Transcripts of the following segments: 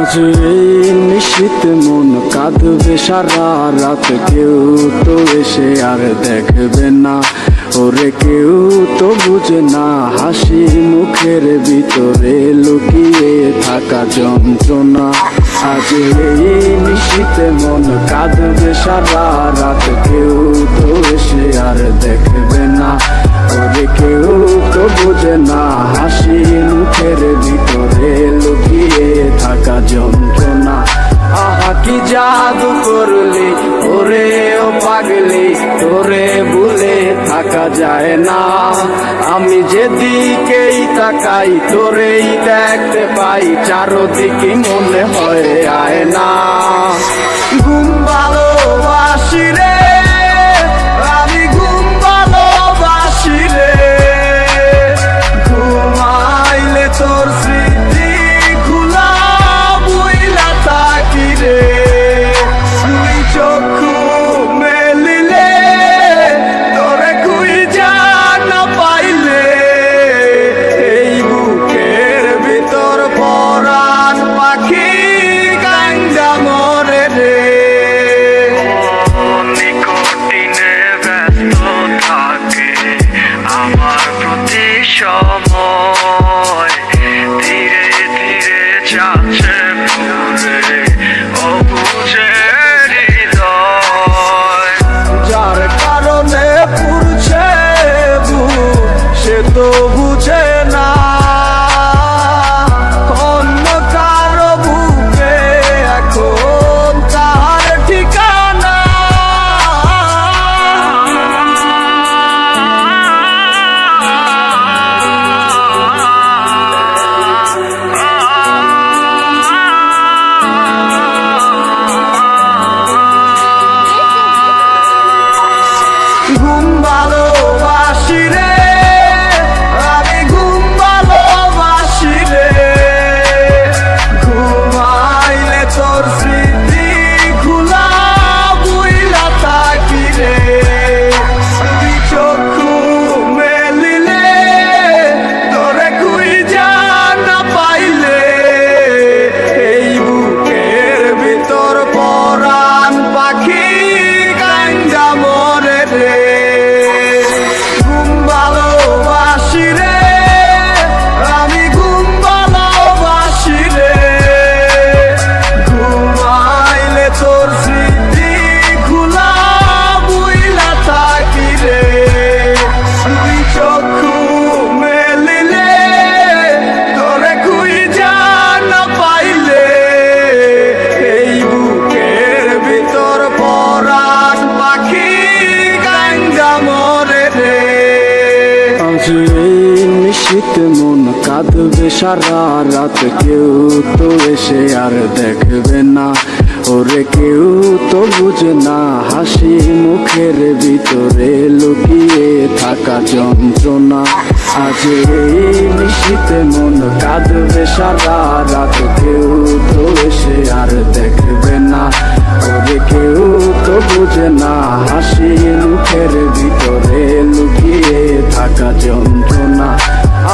আজ এই নিশীত মন কাঁদবে সারা রাত, কেউ তো এসে আর দেখবে না, ওরে কেউ তো বুঝে না হাসি মুখের ভিতরে লুকিয়ে থাকা যন্ত্রণা। আজ এই নিশীত মন কাঁদবে সারা রাত, কেউ তো এসে আর দেখবে না, ওরে কেউ তো বুঝে না হাসি মুখের ভিতরে লুকিয়ে থাকা যন্ত্রণা। আহা কি জাদু করলি ওরে ও পাগলি, তোরে ভুলে থাকা যায় না। আমি যেদিকেই তাকাই তোরেই দেখতে পাই, চারদিকে মনে হয় আয় না। ঘুম ভালোবাসি রে, আমি ঘুম ভালোবাসি রে, ঘুমাইলে তোর স্মৃতি খোলা বইলা থাকি রে। তুই চক্ষু মেলিলে তোরে খুঁজা না পাইলে, এই বুকের ভিতর পরাণ পাখি কান্দা মরে রে। নিকটিনে ব্যস্ত থাকে আমার প্রতি সময়, ধীরে ধীরে যাচ্ছে ঘুরে অবুঝে হৃদয়। যার কারণে পুরছে বুক সে তো বুঝে না, অন্য কারো বুকে এখন তার ঠিকানা। ঘুম ভালোবাসি রে, আমি ঘুম ভালোবাসি রে, ঘুমাইলে তোর স্মৃতি খোলা বইলা থাকি রে। তুই চক্ষু মেলিলে তোরে খুঁজা না পাইলে, এই বুকের ভিতর পরাণ পাখি কান্দা মরে রে। ঘুম ভালোবাসি রে, আমি ঘুম ভালোবাসি রে, ঘুমাইলে তোর স্মৃতি খোলা বইলা থাকি রে। তুই চক্ষু মেলিলে তোরে খুঁজা না পাইলে, এই বুকের ভিতর পরাণ পাখি কান্দা মরে রে। আজ এই নিশীত মন কাঁদবে সারা রাত, কেউ তো এসে আর দেখবে না, ওরে কেউ তো বুঝে না হাসি মুখের ভিতরে লুকিয়ে থাকা যন্ত্রণা। আজ এই নিশীত মন কাঁদবে সারা রাত, কেউ তো এসে আর দেখবে না, ওরে কেউ তো বুঝে না হাসি মুখের ভিতরে লুকিয়ে থাকা যন্ত্রণা।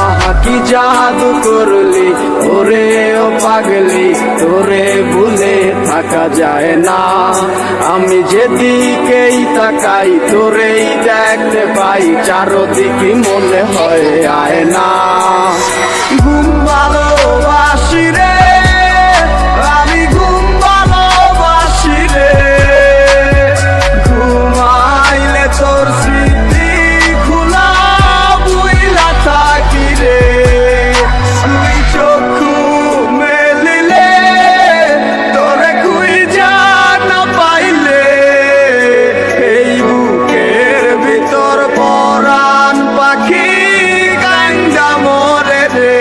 আহা কি জাদু করলি ওরে ও পাগলি, তোরে ভুলে থাকা যায় না। আমি যেদিকেই তাকাই তোরেই দেখতে পাই, চারদিকে মনে হয় আয় না। ঘুম ভালোবাসি রে, আমি ঘুম ভালোবাসি রে, ঘুমাইলে তোর স্মৃতি খোলা বইলা থাকি রে। তুই চক্ষু মেলিলে তোরে খুঁজা না পাইলে, এই বুকের ভিতর পরাণ পাখি কান্দা মরে রে।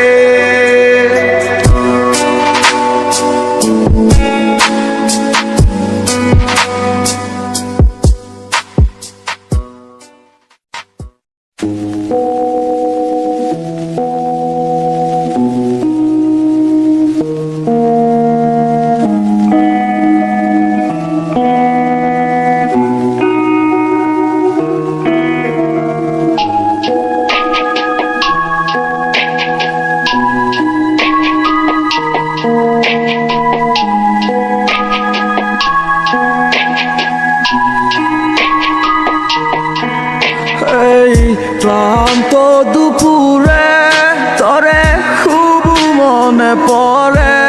ক্লান্ত দুপুরে তরে খুব মনে পড়ে,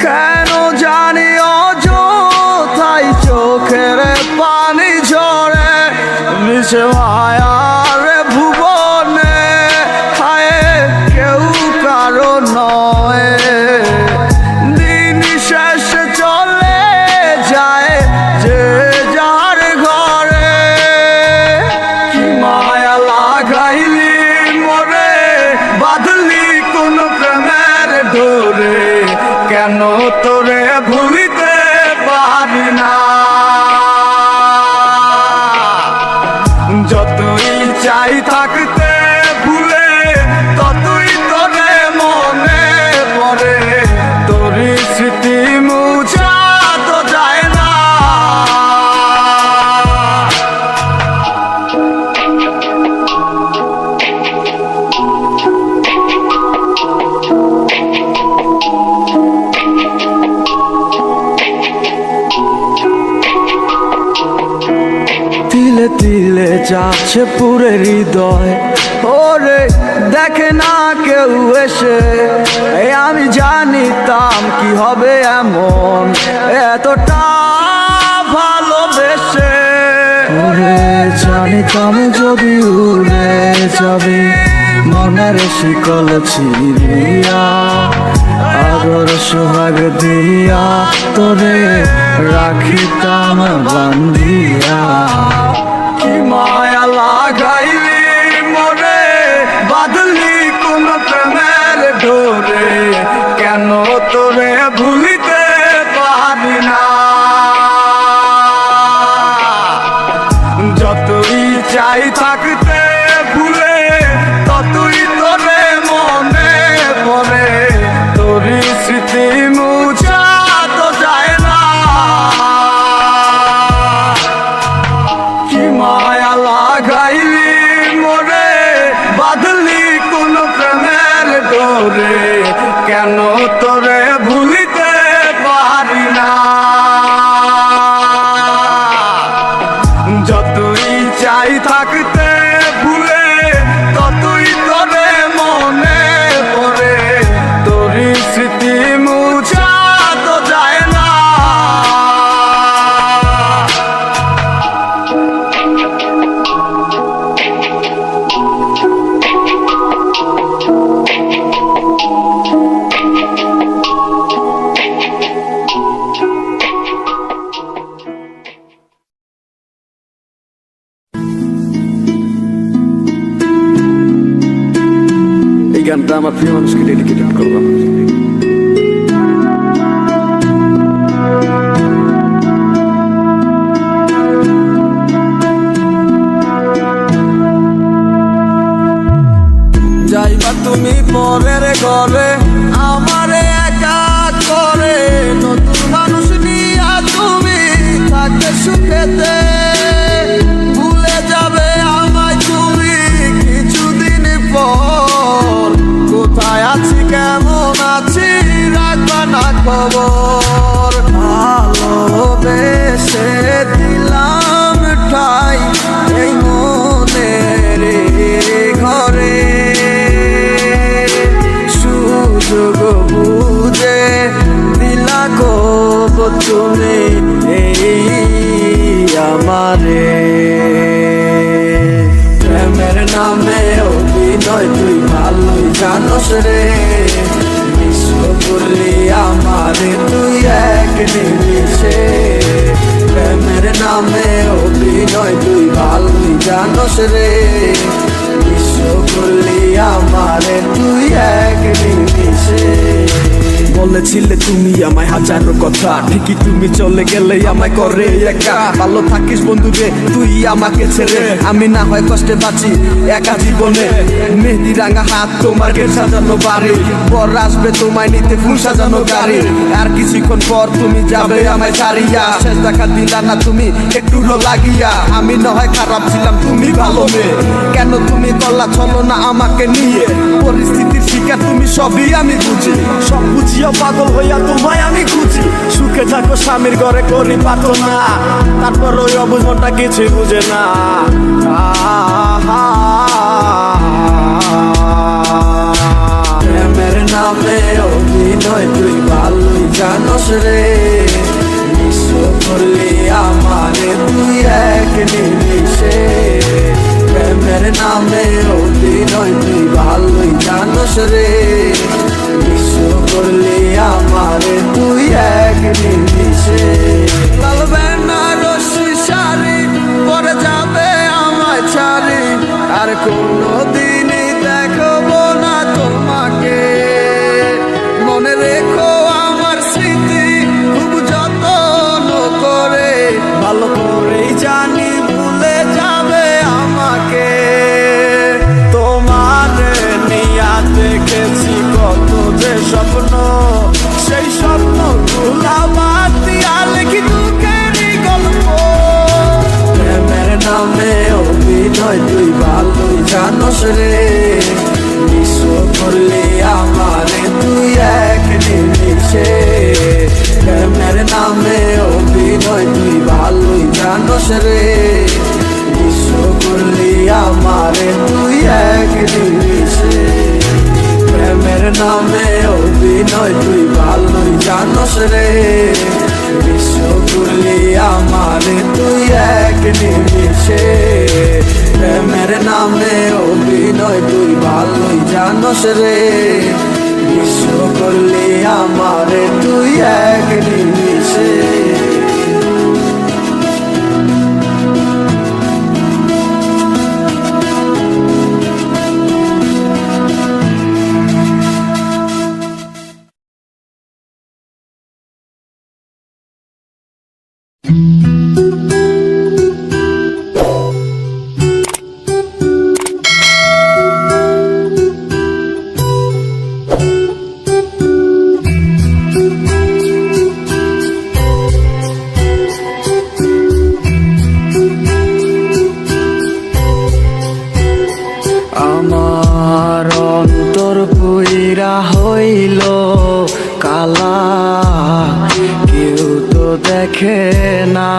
কেন জানি অযথাই চোখের পানি ঝরে। মিশে মায়ার ভুবনে হায় কেউ কারো নয়, দিন শেষে চলে যায় যে যার ঘরে। কি মায়া লাগাইলি মোরে, বাঁধলি কোন প্রেমের ডোরে, কেন তোরে ভুলিতে পারি না। যতই চাই থাকতে ভুলে, ততই তোরে মনে পড়ে, তোরই স্মৃতি মুছা তো যায় না। তিলে তিলে যাচ্ছে পুরে হৃদয়, ওরে দেখে না কেউ এসে। আমি জানিতাম কি হবে এমন, এতটা ভালোবেসে। ওরে জানিতাম যদি উড়ে যাবি মনের শিকল ছিড়িয়া, আদর সোহাগ দিয়া তোরে রাখিতাম বান্ধিয়া। কি মায়া লাগাইলি মোরে, বাঁধলি কোন প্রেমের ডোরে, কেন তোরে ভুলিতে পারি না। যতই চাই থাকতে ভুলে, ততই তোরে মনে পড়ে, তোরই স্মৃতি মুছা তো যায় না। কি মায়া লাগাইলি মোরে, বাঁধলি কোন প্রেমের ডোরে, কেন তোরে ভুলিতে পারি না। যতই চাই থাকতে ভুলে, ততই তোরে মনে পড়ে, তোরই স্মৃতি মুছা তো যায় না। এই গানটা আমার প্রিয় মানুষকে ডেডিকেটেড করলাম। যাইবা তুমি পরের ঘরে, আমারে একা করে, নতুন মানুষ নিয়া তুমি থাকতে সুখেতে। ভুলে যাবে আমায় তুমি কিছুদিন পর, কোথায় আছি কেমন আছি রাখবা না খবর। ভালোবেসে দিলাম ঠাই এই মনের ঘরে, সুযোগ বুঝে দিলা গো তুমি এই আমারে। প্রেমের নামে অভিনয় তুই ভালোই জানোস রে, বিশ্ব করলি আমারে তুই এক নিমিষে। প্রেমের নামে অভিনয় তুই ভালোই জানোস রে, বিশ্ব করলি আমারে তুই এক নিমিষে। বলেছিলে তুমি আমায় হাজারো কথা, ঠিকই তুমি চলে গেলে আমায় করে একা। ভালো থাকিস বন্ধু রে তুই আমাকে ছেড়ে, আমি না হয় কষ্টে বাঁচি একা জীবনে। মেহেদি রাঙা হাত তোমার গেট সাজানো বাড়ি, পর আসবে তোমায় নিতে ফুল সাজানো গাড়ি। আর কিছুক্ষণ পর তুমি যাবে আমায় ছাড়িয়া, শেষ দেখা দিলা না তুমি একটু লাগিয়া। আমি না হয় খারাপ ছিলাম তুমি ভালো মেয়ে, কেন তুমি করলা চলো না আমাকে নিয়ে। পরিস্থিতির শিকার তুমি সবই আমি বুঝি, সব বুঝিও পাগল হইয়া তোমায় আমি খুঁজি। সুখে থাকো স্বামীর ঘরে করি পাতো না, তারপর ওই অবুঝ মনটা কিছুই বুঝে না। অভিনয় তুই ভালোই জানোস রে, মিস করলি আমারে তুই এক নিমিষে। প্রেমের নামে অভিনয় তুই ভালোই জানোস রে, মিস করলি আমারে তুই এক নিমিষে। লাল বেনারসি শাড়ি পরে যাবে আমায় ছাড়ি, আর কোনোদিনই দেখবো না তোমাকে। মনে রেখো আমার স্মৃতি খুব যত্ন করে, ভালো করেই জানি ভুলে যাবে আমাকে। তোমার নিয়া দেখেছি কত যে স্বপ্ন, সেই স্বপ্ন গুলা বাদ দিয়া লিখি দুঃখেরই গল্প। প্রেমের নামে অভিনয় তুই ভালোই জানোস রে, মিস করলি আমারে তুই এক নিমিষে। প্রেমের নামে অভিনয় তুই ভালোই জানোস রে, মিস করলি আমারে তুই এক নিমিষে। প্রেমের নামে অভিনয় তুই ভালোই জানোস রে, মিস করলি আমারে তুই এক নিমিষে। প্রেমের নামে অভিনয় তুই ভালোই জানোস রে, মিস করলি আমারে তুই এক নিমিষে। আমার অন্তর পুইরা হইল কালা, কেউ তো দেখে না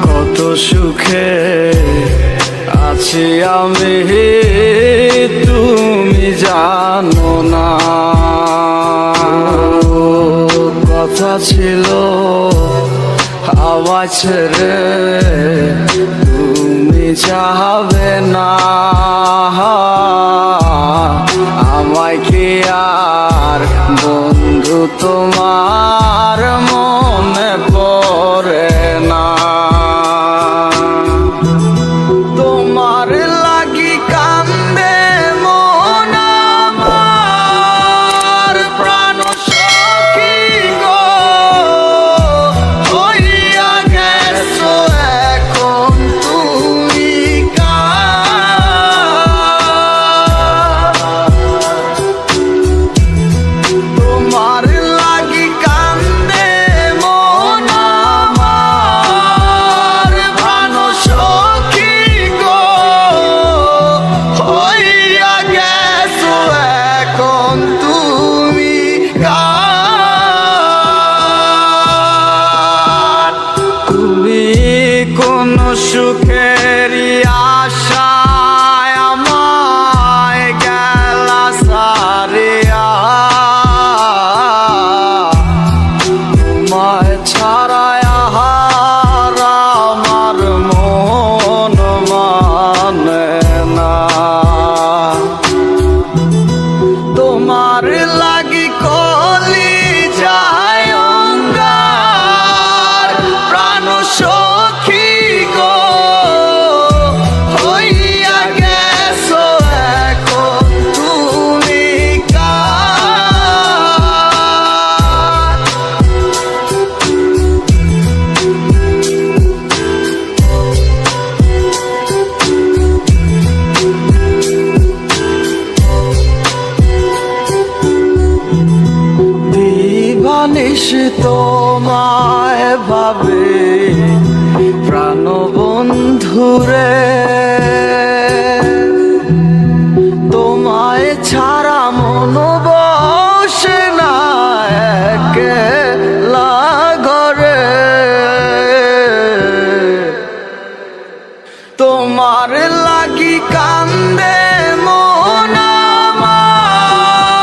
কত সুখে আছি আমি, তুমি জানো না। কথা ছিল আওয়াজ ছেড়ে তুমি চাবে না, আমায় কি আর বন্ধু তোমার মনে পড়ে না। তোমার লাগি কান্দে মন আমার, প্রাণ সখী গো হইয়া গেছো এখন তুমি তোমার লাগি কান্দে মন আমার, প্রাণ সখী গো হইয়া গেছো এখন তুমি তুমি কোন সুখেরই আশায় আমায় গেলা সারিয়া, তোমায় ছাড়ায় আহার আমার মন মানে না। তোমার লাগি কলি যায় অঙ্গার, প্রাণ সখী গো হইয়া গেছো এখন তুমি দিবানিশ তোমায় ভাবে প্রাণ বন্ধুরে, তোমায় ছাড়া মন বসে না একলা ঘরে। তোমার লাগি কান্দে মন আমার,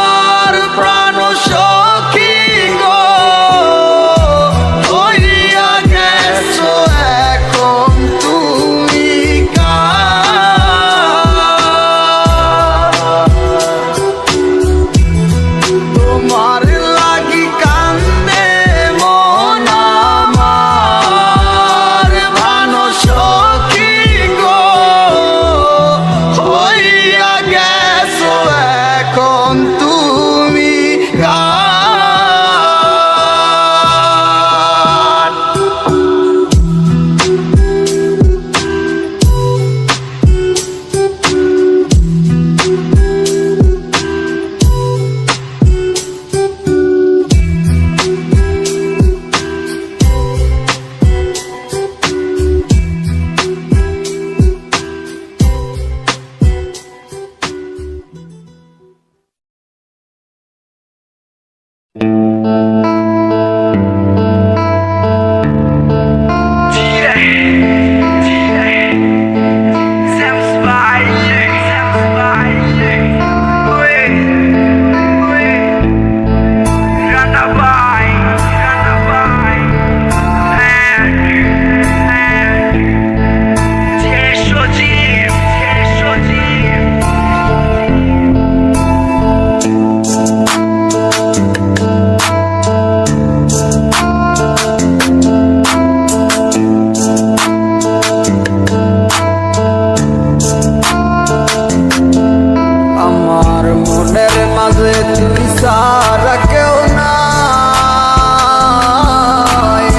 সারা কেউ নাই,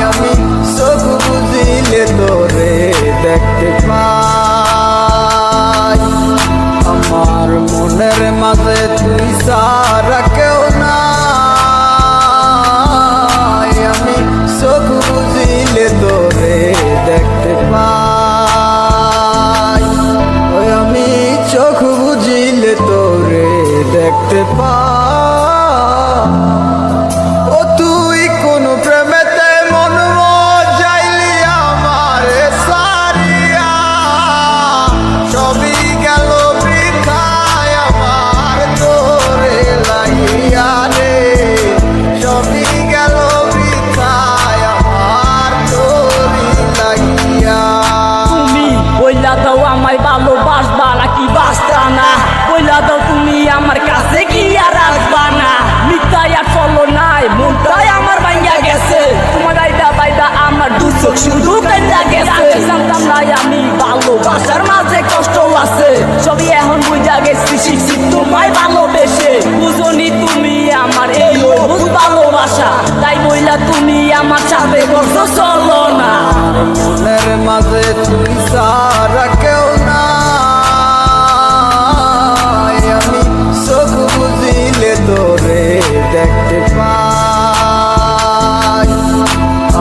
আমি চোখ বুঝিলে তোরে দেখতে পাই। আমার মনের মাঝে তুই সারা কেউ নাই, আমি চোখ বুঝিলে তোরে দেখতে পাই। ওই আমি চোখ বুঝিলে তোরে দেখতে পাই। ও তুই কোন প্রেমেতে মন যাইলি আমার সারিয়া, সবই গেল বৃথায় আমার তোরে লাগিয়া রে, সবই গেল বৃথায় আমার তোরে লাগিয়া। তুমি বইলা দাও আমায় ভালোবাসবা নাকি বাসতা না, বইলা দাও তুমি আমার কাছে কি আর আসবা না। মিথ্যাই আর চলো নাই, মনটাই আমার ভাইয়া গেছে, তোমার আইডা বাইদা আমার দু চোখ শুধু কাইটা গেছে। জানতাম না আমি ভালোবাসার মাঝে কষ্ট আছে, সবই এখন বুঝা গেছি শিখছি তোমায় ভালোবেসে। বুঝনি তুমি আমার এই অবুঝ ভালোবাসা, তাই বইলা তুমি আমার সাথে করছো চলো না। মনের মাঝে তুই সারা কেউ নাই, আমি চোখ বুঝিলে তোরে দেখতে পাই।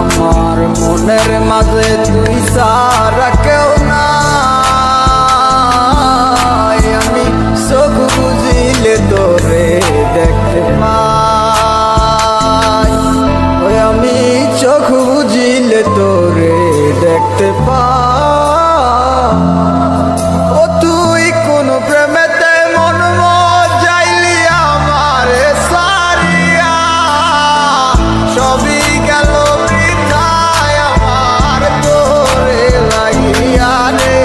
আমার মনের মাঝে তুই সারা কেউ নাই, আমি চোখ বুঝিলে তোরে দেখতে পাই। ওই আমি চোখ বুঝিলে তোরে দেখতে পাই। ও তুই কোন প্রেমেতে মন যাইলি আমার সারিয়া, সবই গেল বৃথায় আমার তোরে লাগিয়া রে,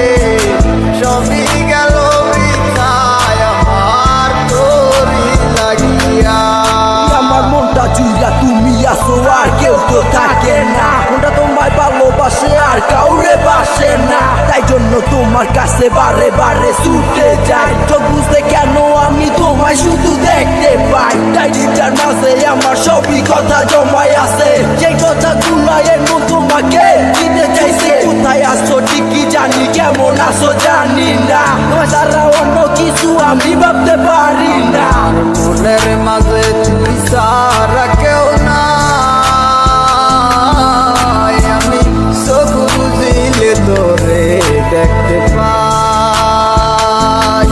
সবই গেল বৃথায় আমার তোরে লাগিয়া। আমার মনটা জুইরা তুমি আসো আর কেউ তো থাকে না, মনটা তোমায় ভালোবাসে আর কাউরে বাসে না, তাই জন্য তোমার কাছে বারে বারে ছুটে যাই। চোখ বুঝতে কেন আমি তোমায় শুধু দেখতে পাই, ডায়েরিটার মাঝে আমার সবই কথা জমায় আছে, যে কথা গুলাই এমন তোমাকে দিতে চাইছে। কোথায় আসছো ঠিকই জানি, কেমন আসো জানি না, তোমার ছাড়া অন্য কিছু আমি ভাবতে পারি না। মনের মাঝে তুই সারা কেউ নাই, আমি চোখ বুঝিলে তোরে দেখতে পাই।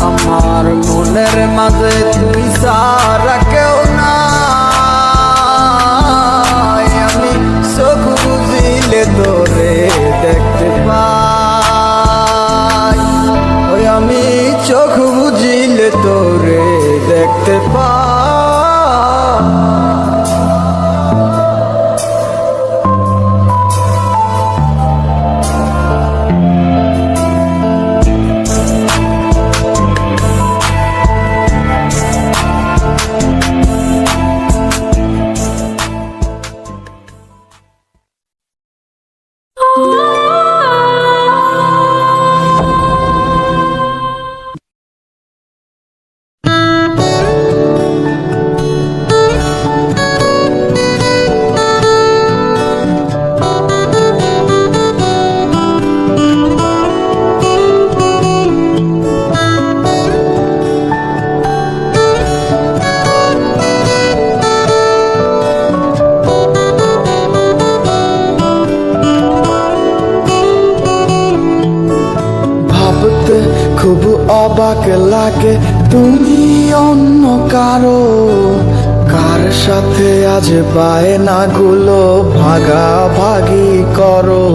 আমার মনের মাঝে তুই সারা কেউ নাই, আমি চোখ বুঝিলে তোরে দেখতে পাই। ওই আমি চোখ বুঝিলে তোরে দেখতে পাই। খুব অবাক লাগে তুমি অন্য কারো, কার সাথে আজ বায়নাগুলো ভাগাভাগি করো,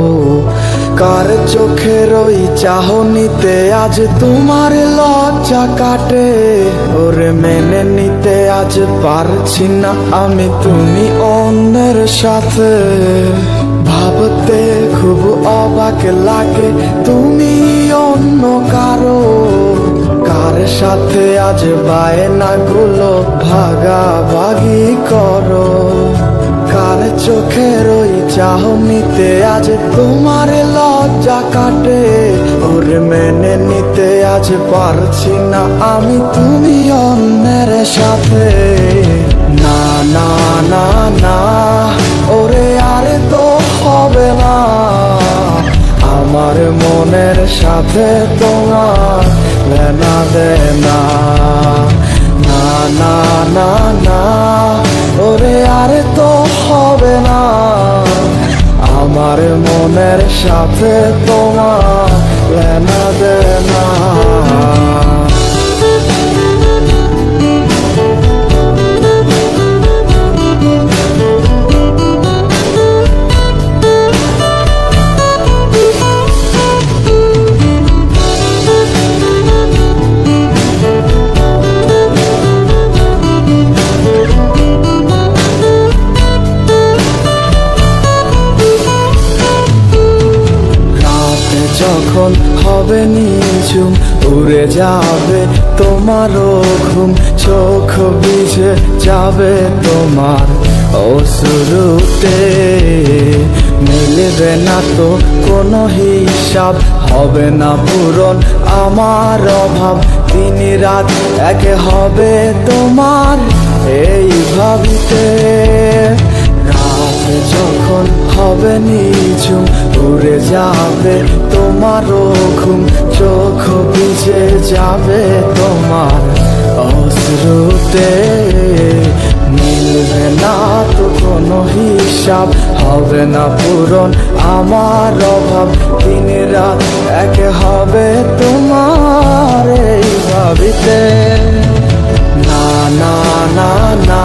কার চোখের ওই চাহনিতে আজ তোমার লজ্জা কাটে। ওরে মেনে নিতে আজ পারছি না আমি তুমি অন্যের সাথে, ভাবতে খুব অবাক লাগে তুমি অন্য কারো, কার সাথে আজ বায়নাগুলো ভাগাভাগি করো, কার চোখের ওই চাহনিতে আজ তোমার লজ্জা কাটে। ওর মেনে নিতে আজ পারছি না আমি তুমি অন্যের সাথে। না না না না ওরে আরে তো হবে না, আমার মনের সাথে তোমার লেনা দেনা। না না না না ওরে আরে তো হবে না, আমার মনের সাথে তোমার লেনা দেনা। যখন হবে নিঝুম উড়ে যাবে তোমারও ঘুম, চোখ ভিজে যাবে তোমার অশ্রুতে। মিলবে না তো কোনো হিসাব, হবে না পূরণ আমার অভাব, দিন রাত এক হবে তোমার এই ভাবিতে। রাত যখন হবে নিঝুম উড়ে যাবে তোমারও ঘুম, চোখ ভিজে যাবে তোমার অশ্রুতে। মিলবে না তো কোনো হিসাব, হবে না পূরণ আমার অভাব, দিন রাত এক হবে তোমার এই ভাবিতে। না না না না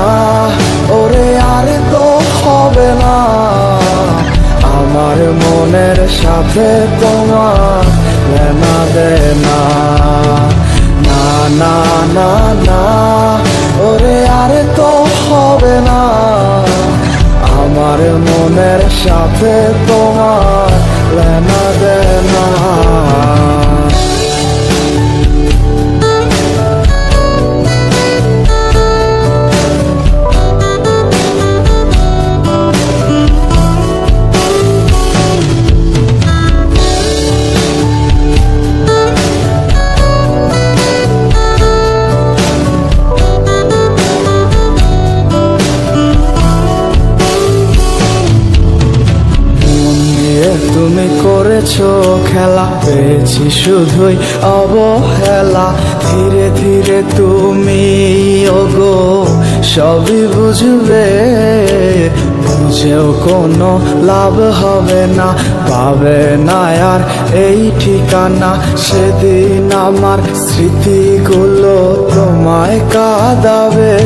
ওরে আরে তো হবে না, আমার মনের সাথে তোমার লেনা দেনা। না না না না ওরে আরে তো হবে না, আমার মনের সাথে তোমার লেনা দেনা। তুমি করেছো খেলা, পেয়েছি শুধুই অবহেলা। ধীরে ধীরে তুমি ওগো সবই বুঝবে, বুঝেও কোনো লাভ হবে না, পাবে না আর এই ঠিকানা। সেদিন আমার স্মৃতিগুলো তোমায় কাঁদাবে,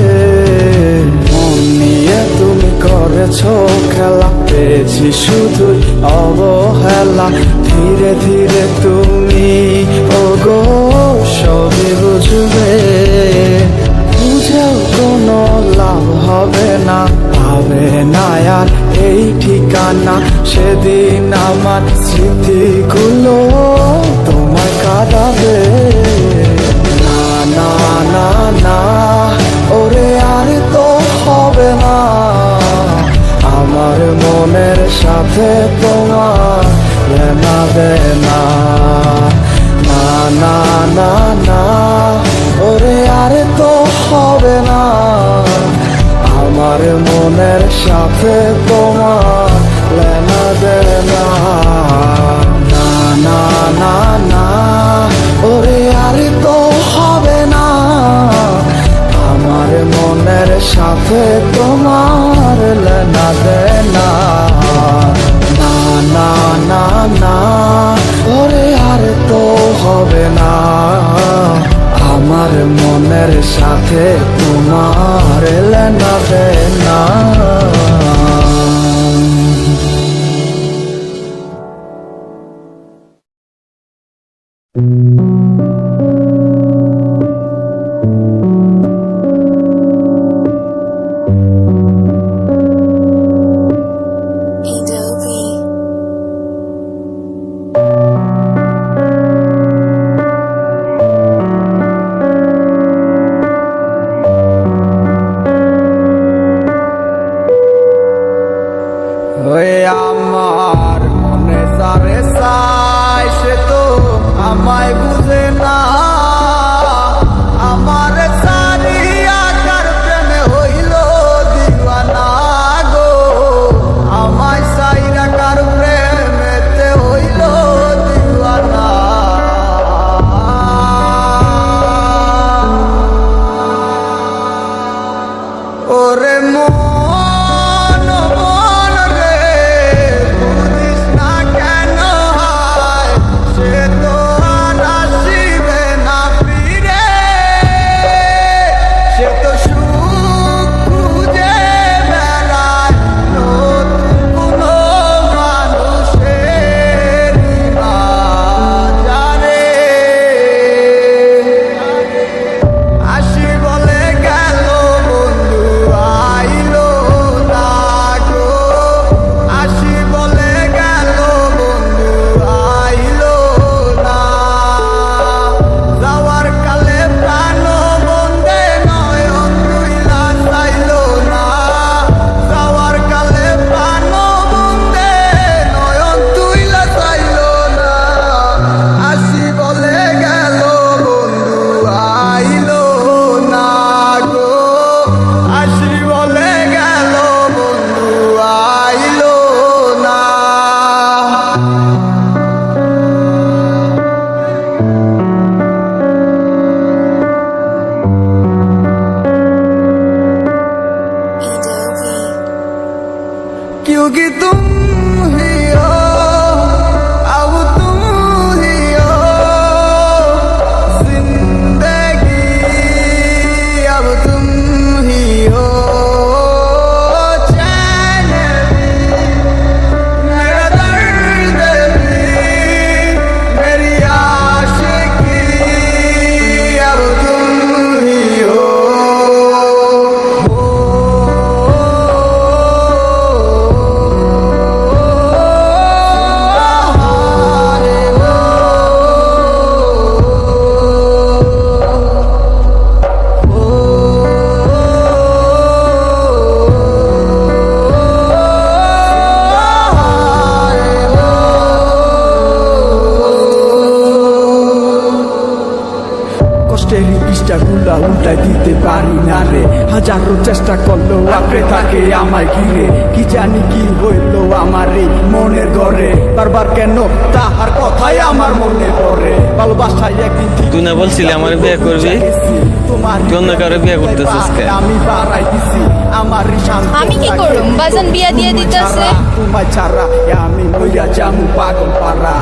মন নিয়ে তুমি করেছো খেলা, পেয়েছি শুধুই অবহেলা। ধীরে ধীরে তুমি ওগো সবই বুঝবে, বুঝেও কোনো লাভ হবে না, পাবে না আর এই ঠিকানা। সেদিন আমার স্মৃতিগুলো তোমায় কাঁদাবে। না না না না ওরে আর তো হবে না, আমার মনের সাথে তোমার লেনা দেনা। না না না না ওরে আর তো হবে না, আমার মনের সাথে তোমার লেনা দেনা। না না না না ওরে আর তো হবে না, আমার মনের সাথে তোমার লেনা দেনা। না না না না ওরে আর তো হবে না, আমার মনের সাথে তোমার লেনা দেনা। Hey Dopey. ওই আমার মনে সারে সাই সে তো পৃষ্ঠা গুলা উল্টাই দিতে পারি না রে, হাজারো চেষ্টা করলেও আঁকড়ে থাকে আমায় ঘিরে। কি জানি কি হইলো আমার এই মনের ঘরে, বারবার কেন তাহার কথাই আমার মনে পড়ে। ভালোবাসায় একদিন ঠিক তুই না বলছিলি আমার বিয়ে করবি? তোমার তুই অন্য কারো বিয়ে করতেছিস কে? আমি বাড়াই দিছি আমার শান্ত আমি কি করুম? বাজান বিয়া দিয়ে দিতেছে। তোমায় ছাড়া আমি মইরা যামু পাগল পারা।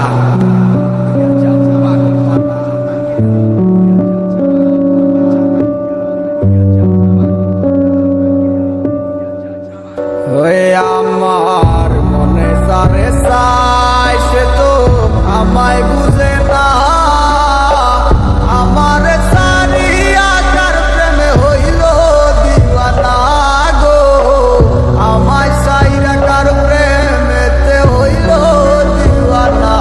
ওই আমার মনে সারে সাই সে তো আমায় বুঝে না, আমার সারিয়া কার প্রেমে হইল দিওয়ানা গো, আমায় সাইরা কার প্রেমেতে হইল দিওয়ানা।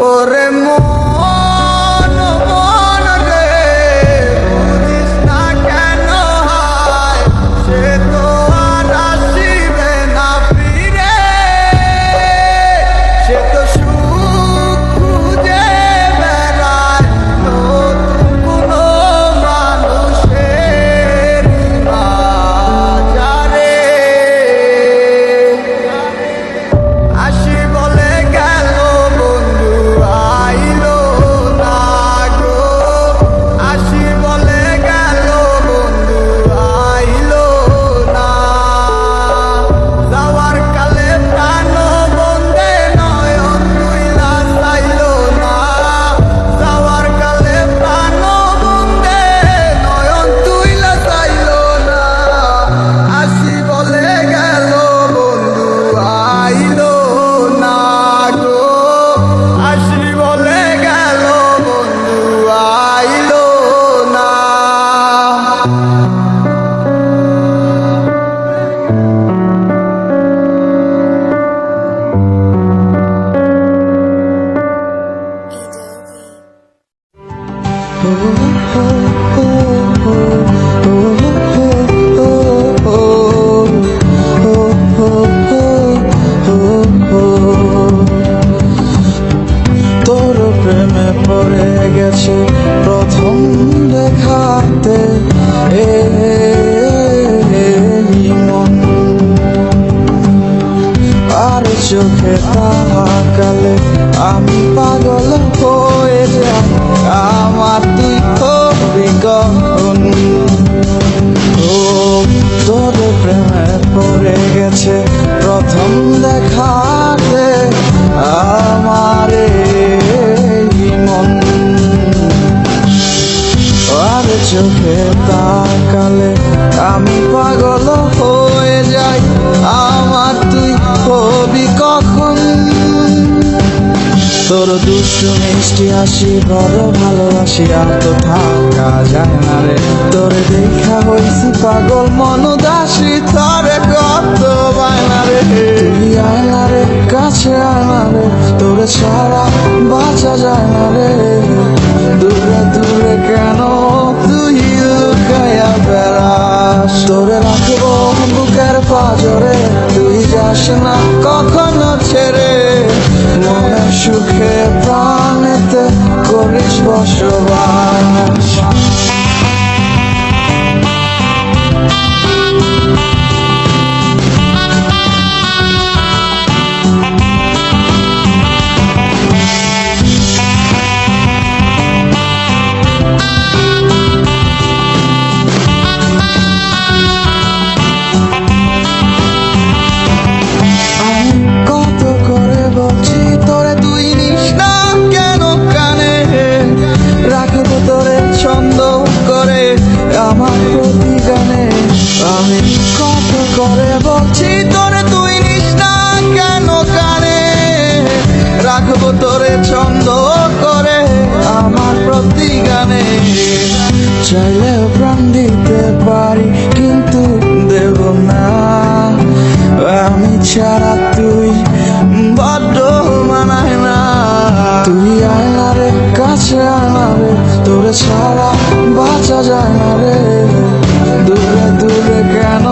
ওরে মন মন রে বুঝিস না কেন হায়, সে তো আর আসিবে না ফিরে, সে তো সুখ খুঁজে বেড়ায় নতুন কোনো মানুষের বাজারে। আসি বলে গেল বন্ধু আইলো না গো, আসি বলে গেল বন্ধু আইলো না, যাওয়ার কালে প্রাণ বন্দে নয়ন তুইলা চাইলো না, যাওয়ার কালে প্রাণ বন্দে নয়ন তুইলা চাইলো না। আসি বলে গেল বন্ধু আইলো না গো, আসি বলে গেল বন্ধু আইলো না। Adobe. তোর প্রেমে পড়ে গেছে প্রথম দেখাতে এই মন, আর চোখে তাকালে আমি পাগল হয়ে যাই, আমার তুই হবি কখন। ও তোর প্রেমে পড়ে গেছে প্রথম দেখাতে আমার এই মন, আর চোখে তাকালে আমি পাগল হয়ে যাই, আমার তুই হবি কখন। তোর দুষ্টু মিষ্টি হাসি বড় ভালোবাসি, আর তো থাকা যায় না রে, তোর দেখা হইছি পাগল মন উদাসী, তোরে কত বায়না রে, তুই আয় না রে কাছে আয় না রে, তোরে ছাড়া বাঁচা যায় না রে, দূরে দূরে কেন তুই লুকাইয়া বেড়াস, তোরে রাখবো বুকের পাজরে, তুই যাস না কখনো ছেড়ে, মনের সুখে প্রাণেতে করিস বসবাস। কত করে বলছি তোরে তুই নিস না কেন কানে, রাখবো তোরে ছন্দ করে আমার প্রতি গানে। আমি কত করে বলছি তোরে তুই নিস না কেন কানে, রাখবো তোরে ছন্দ করে আমার প্রতি গানে। চাইলেও প্রাণ দিতে পারি কিন্তু দেব না, আমি ছাড়া তুই বড্ড মানায় না, তুই আয় না রে কাছে আয় না রে, তোরে ছাড়া বাঁচা যায় না রে, দূরে দূরে কেন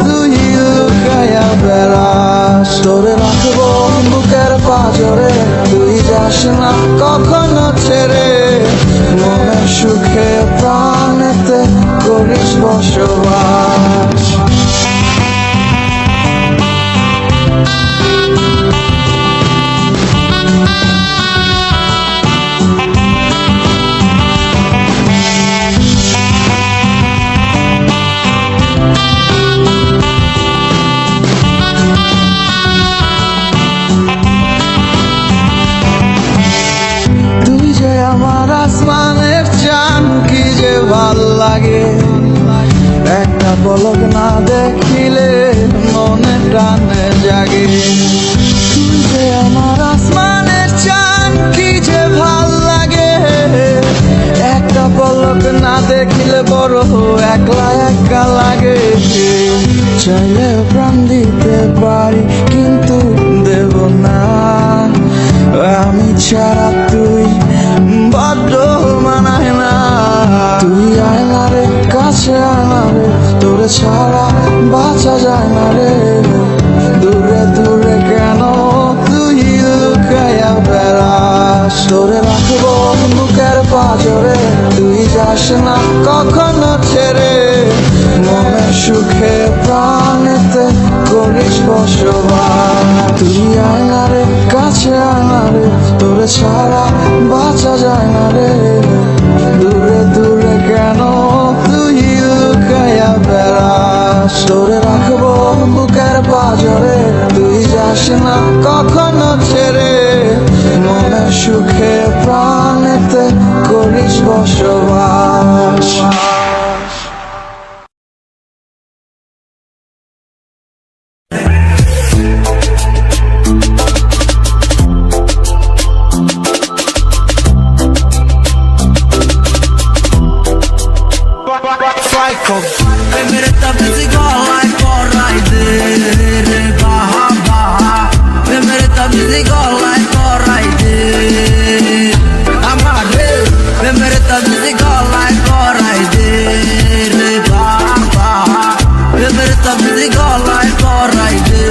তুই লুকাইয়া বেড়াস, তোরে রাখবো বুকের পলক না দেখিলে মনে টানে জাগে তুই যে আমার আসমানের চাঁদ কি যে ভাল লাগে একটা পলক না দেখিলে বড় একলা একা লাগে চাইলে প্রাণ দিতে পারি কিন্তু দেব না আমি ছাড়া তুই বড্ড মানায় না তুই আয় না রে কাছে আয় না রে তোরে ছাড়া বাঁচা যায় না রে দূরে দূরে কেন তুই লুকাইয়া বেড়াস তোরে রাখবো বুকের পাঁজরে তুই যাস না কখনো ছেড়ে মনের সুখে প্রাণেতে করিস বসবাস তুই আয় না রে কাছে আয় না রে তোরে ছাড়া বাঁচা যায় না রে দূরে দূরে কেন তুই লুকাইয়া বেড়াস তোরে রাখবো বুকের পাঁজরে তুই যাস না কখনো ছেড়ে মনের সুখে প্রাণেতে করিস বসবাস Primero esta vez golaয় পরাই দে রে বাহা বাহা Primero esta vez গলায় পরাই দে আমার রে Primero esta vez গলায় পরাই দে রে বাহা বাহা Primero esta vez গলায় পরাই দে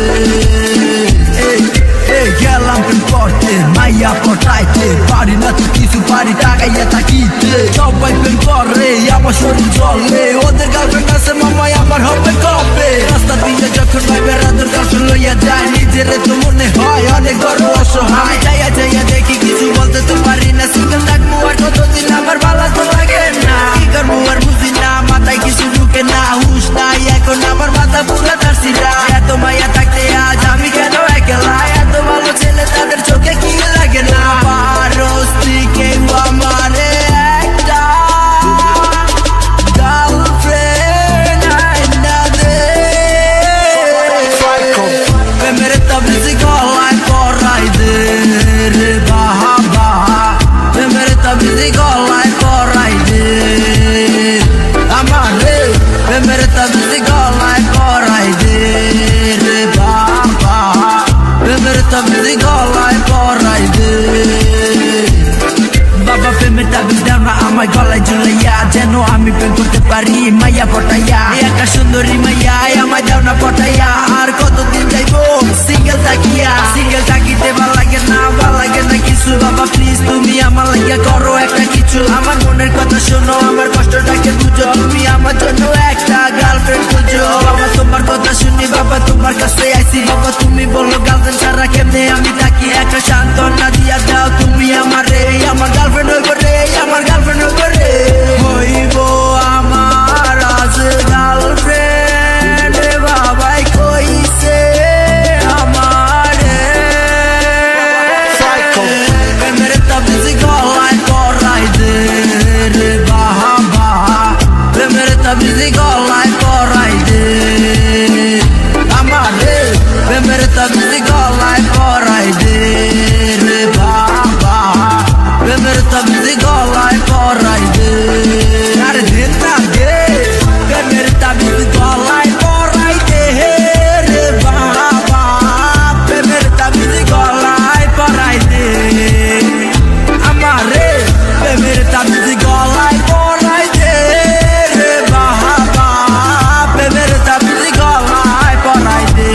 এই গেলাম প্রেম করতে মাইয়া পটাইতে পারি না তো কিছু পারি টাকাইয়া থাকিতে সবাই প্রেম করে আমার শরীর জলে ওদের গার্লফ্রেন্ড আছে মামাই আমার হবে কবে রাস্তা দিয়ে যখন ভাই বেড়াদের গার্লফ্রেন্ড লইয়া যায় নিজের তো মনে হয় অনেক বড় অসহায় যাইয়া যাইয়া দেখি কিছু বলতে তো পারি না সিঙ্গেল থাকবো আর কতদিন আমার ভালো তো লাগে না কি করবো আর বুঝি না মাথায় কিছু ঢুকে না হুশ নাই এখন আমার মাথা পুরো তারছিরা এত মাইয়া থাকতে আজ আমি কেন একলা এত ভালো ছেলে তাদের চোখে কি লাগে না পারস তুই কেউ আমারে একটা গার্লফ্রেন্ড আইনা দে প্রেমের তাবিজ গলায় পরাই দে রে বাহা বাহা প্রেমের তাবিজ গলায় পরাই দে আমার রে প্রেমের তাবিজ গলায় পরাই দে রে বাহা বাহা প্রেমের তাবিজ গলায় পরাই দে বাবা প্রেমের তাবিজ দাও না আমার গলায় ঝুলাইয়া যেন আমি প্রেম করতে পারি মাইয়া পটাইয়া একটা সুন্দরী মাইয়া আমায় দাও না পটাইয়া আর কতদিন যাইবো সিঙ্গেল থাকিতে ভাল লাগে না কিছু বাবা প্লিজ তুমি আমার লাগিয়া করো একটা কিছু আমার মনের কথা শোনো আমার কষ্টটাকে বুঝো তুমি আমার জন্য একটা গার্লফ্রেন্ড খুঁজো বাবা তোমার কথা শুনি বাবা তোমার কাছে আইসি বাবা তুমি বলো গার্লফ্রেন্ড ছাড়া কেমনে আমি থাকি একটা সান্ত্বনা দিয়া দাও তুমি আমারে আমার গার্লফ্রেন্ড হইব রে আমার গার্লফ্রেন্ড হইব রে হইব আমার আজ গার্লফ্রেন্ড বাবাই কইছে আমারে প্রেমের তাবিজ গলায় পরাই দে রে বাহা বাহা প্রেমের তাবিজ গলায় পরাই দে আমারে প্রেমের তাবিজ গলায় পরাই দে রে বাহা বাহা প্রেমের তাবিজ গলায় পরাই দে আরে দিন না গে প্রেমের তাবিজ গলায় পরাই দে রে বাহা বাহা প্রেমের তাবিজ গলায় পরাই দে আমারে প্রেমের তাবিজ গলায় পরাই দে রে বাহা বাহা প্রেমের তাবিজ গলায় পরাই দে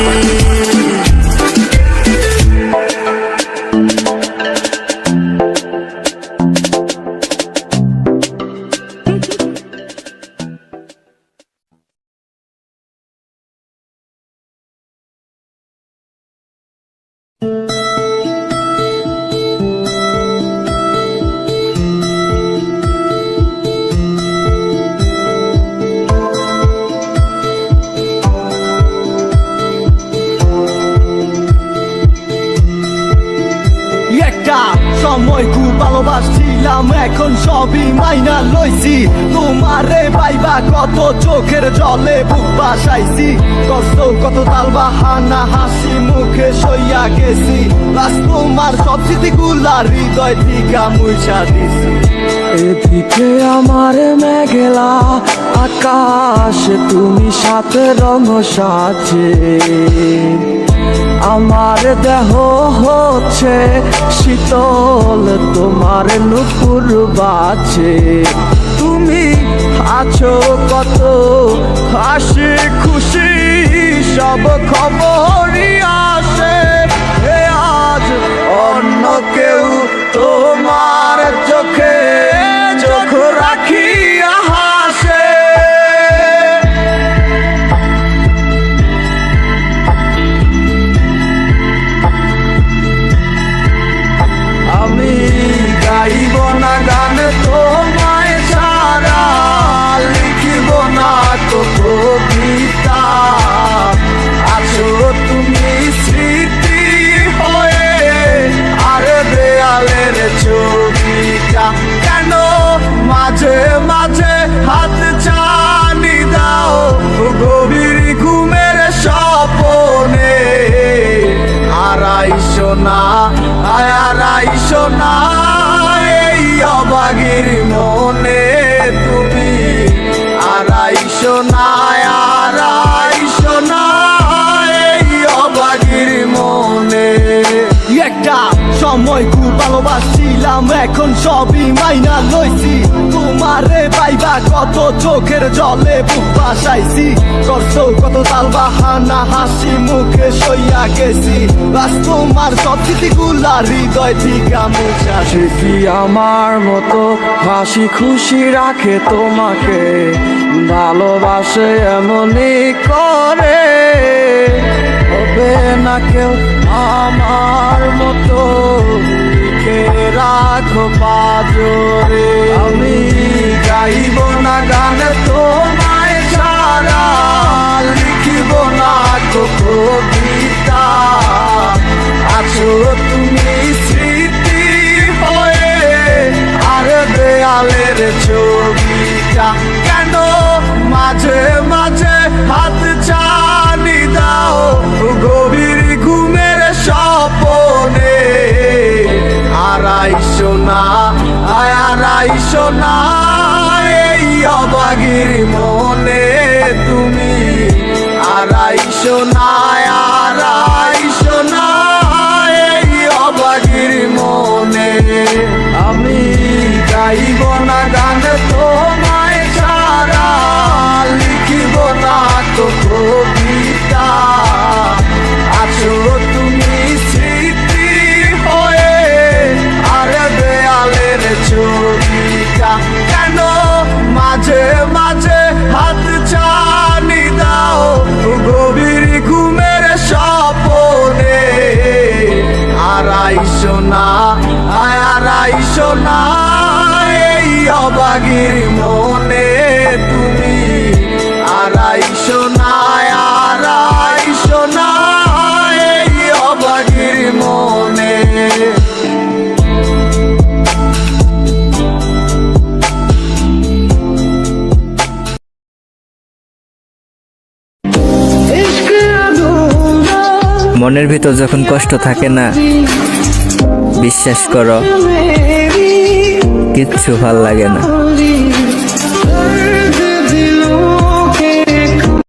একটা সময় খুব ভালোবাসছি ছিলাম এখন সবই মাইনা লইছি তোমারে পাইবা কত চোখের জলে বুক বাসাইছি কষ্ট কত তাল বাহানা হাসি মুখে সইয়া গেছি লাস্ট তোমার সব স্মৃতিগুলা হৃদয় থেকে মুছা দিছি এদিকে আমার মেঘলা আকাশ, তুমি সাথে রঙ সাজে, আমার দেহ হচ্ছে শীতল, তোমার নুপুর বাজে। তুমি আছো কত হাসি খুশি, সব খবরই আসে। এ আজ অন্য কেউ তোমার চোখে চোখ রাখিয়া হাসে। আমি গাইব না গান তোমায় ছাড়া, লিখিব না তো কবিতা, আছো তুমি স্মৃতি হয়ে আর দেয়ালের ছবিটা। কেন মাঝে মাঝে হাত ছানি দাও গভীর ঘুমের স্বপনে, আড়াইশো না আড়াইশো না এই অবাগির মনে তুমি, আড়াইশো না আড়াইশো না এই অবাগির মনে। একটা সময় খুব ভালোবাসছিলাম এখন সবই মাইনা লইছি তোমারে পাইবা কত চোখের জলে বুক বাসাইছি কষ্ট কত তাল বাহানা হাসি মুখে সইয়া গেছি বাস তোমার সব স্মৃতিগুলা হৃদয় থেকে মুছা সে কি আমার মতো হাসি খুশি রাখে তোমাকে, ভালোবাসে এমনই করে। হবে না কেউ আমার মতো লিখে রাখো পাজরে। আমি গাইব না গান তোমায় ছাড়া, লিখিব না তো কবিতা, আছো তুমি স্মৃতি হয়ে আর দেয়ালের ছবিটা। কেন মাঝে মাঝে হাত ছানি দাও গভীর ঘুমের স্বপনে, আড়াইশো না আড়াইশো না এই অবাগির মনে তুমি, আড়াইশো না আড়াইশো না এই অবাগির মনে। আমি গাইব না গান তোমায় ছাড়া, লিখিব না তো কবিতা, আছো তুমি স্মৃতি হয়ে আর দেয়ালের ছবিটা। কেন মাঝে মাঝে হাত ছানি দাও গভীর ঘুমের স্বপনে, আড়াইশো না আড়াইশো না এই অবাগির মনে তুমি, আড়াইশো না আড়াইশো না এই অবাগির মনে। মনের ভিতর যখন কষ্ট থাকে না, বিশ্বাস করো কিচ্ছু ভাল লাগে না।